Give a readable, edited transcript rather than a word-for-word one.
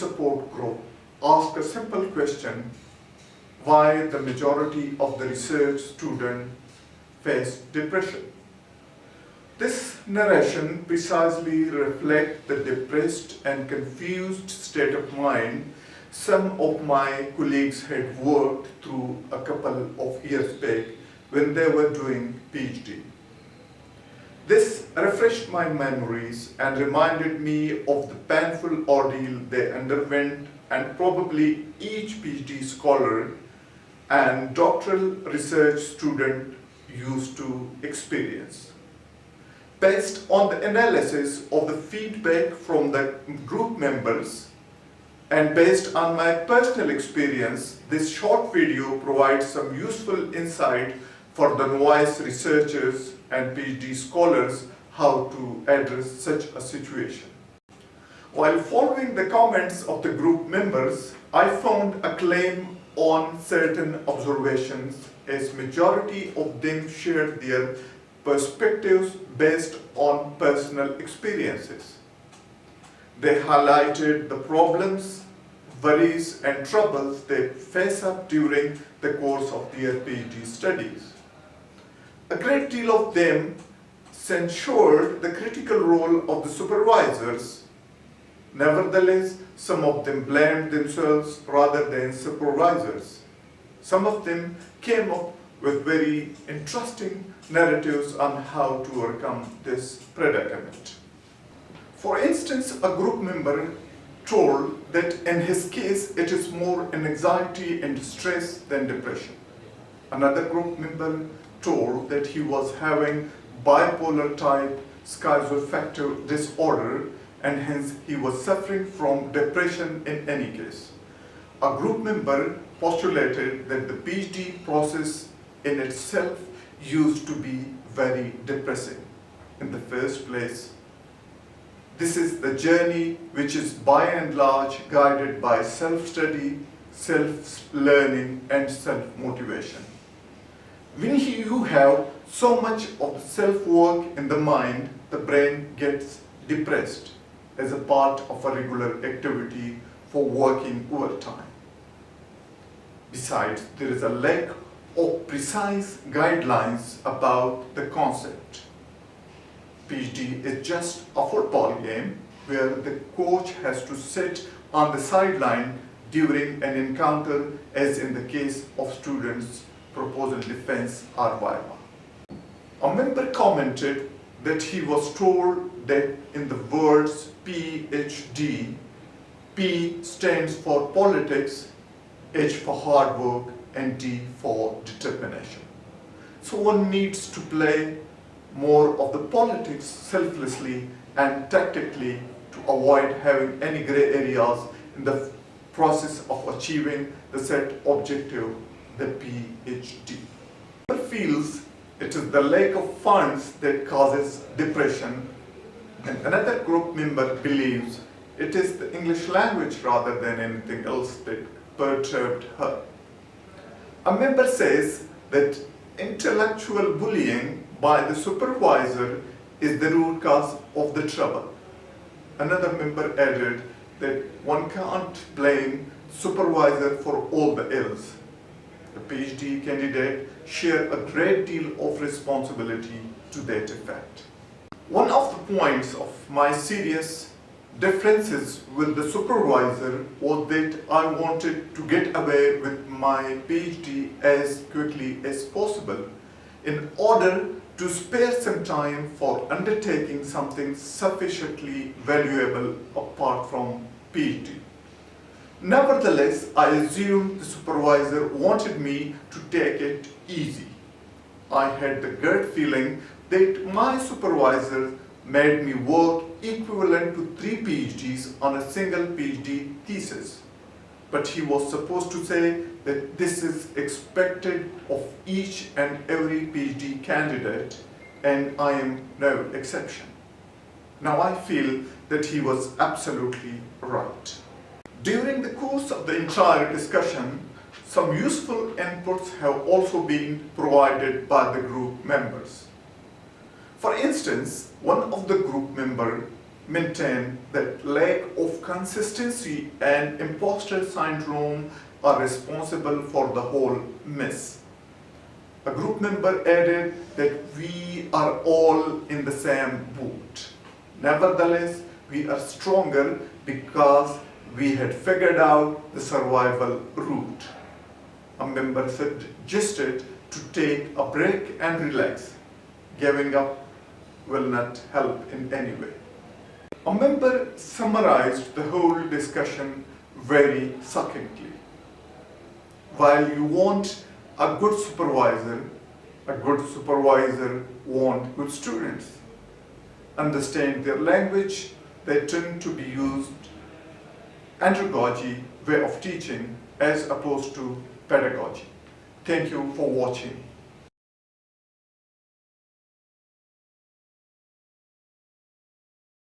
support group asked a simple question: why the majority of the research students face depression? This narration precisely reflects the depressed and confused state of mind some of my colleagues had worked through a couple of years back when they were doing PhD. This refreshed my memories and reminded me of the painful ordeal they underwent, and probably each PhD scholar and doctoral research student used to experience. Based on the analysis of the feedback from the group members and based on my personal experience, this short video provides some useful insight for the novice researchers and PhD scholars how to address such a situation. While following the comments of the group members, I found a claim on certain observations, as majority of them shared their perspectives based on personal experiences. They highlighted the problems, worries and troubles they face up during the course of their PhD studies. A great deal of them censured the critical role of the supervisors. Nevertheless, some of them blamed themselves rather than supervisors. Some of them came up with very interesting narratives on how to overcome this predicament. For instance, a group member told that in his case it is more an anxiety and stress than depression. Another group member told that he was having bipolar type schizoaffective disorder and hence he was suffering from depression in any case. A group member postulated that the PhD process in itself used to be very depressing in the first place. This is the journey which is by and large guided by self-study, self-learning and self-motivation. When you have so much of self-work in the mind, the brain gets depressed as a part of a regular activity for working overtime. Besides, there is a lack of precise guidelines about the concept. PhD is just a football game where the coach has to sit on the sideline during an encounter, as in the case of students' proposal defense or viva. A member commented that he was told that in the words PhD, P stands for politics, H for hard work, and D for determination. So one needs to play more of the politics selflessly and tactically to avoid having any gray areas in the process of achieving the set objective, the PhD. Another feels it is the lack of funds that causes depression, and another group member believes it is the English language rather than anything else that perturbed her. A member says that intellectual bullying by the supervisor is the root cause of the trouble. Another member added that one can't blame supervisor for all the ills. The PhD candidate shared a great deal of responsibility to that effect. One of the points of my serious differences with the supervisor was that I wanted to get away with my PhD as quickly as possible in order to spare some time for undertaking something sufficiently valuable apart from PhD. Nevertheless, I assumed the supervisor wanted me to take it easy. I had the gut feeling that my supervisor made me work equivalent to 3 PhDs on a single PhD thesis. But he was supposed to say that this is expected of each and every PhD candidate, and I am no exception. Now I feel that he was absolutely right. During the course of the entire discussion, some useful inputs have also been provided by the group members. For instance, one of the group members maintain that lack of consistency and imposter syndrome are responsible for the whole mess. A group member added that we are all in the same boat. Nevertheless, we are stronger because we had figured out the survival route. A member suggested to take a break and relax. Giving up will not help in any way. A member summarized the whole discussion very succinctly. While you want a good supervisor wants good students. Understand their language, they tend to be used andragogy way of teaching as opposed to pedagogy. Thank you for watching.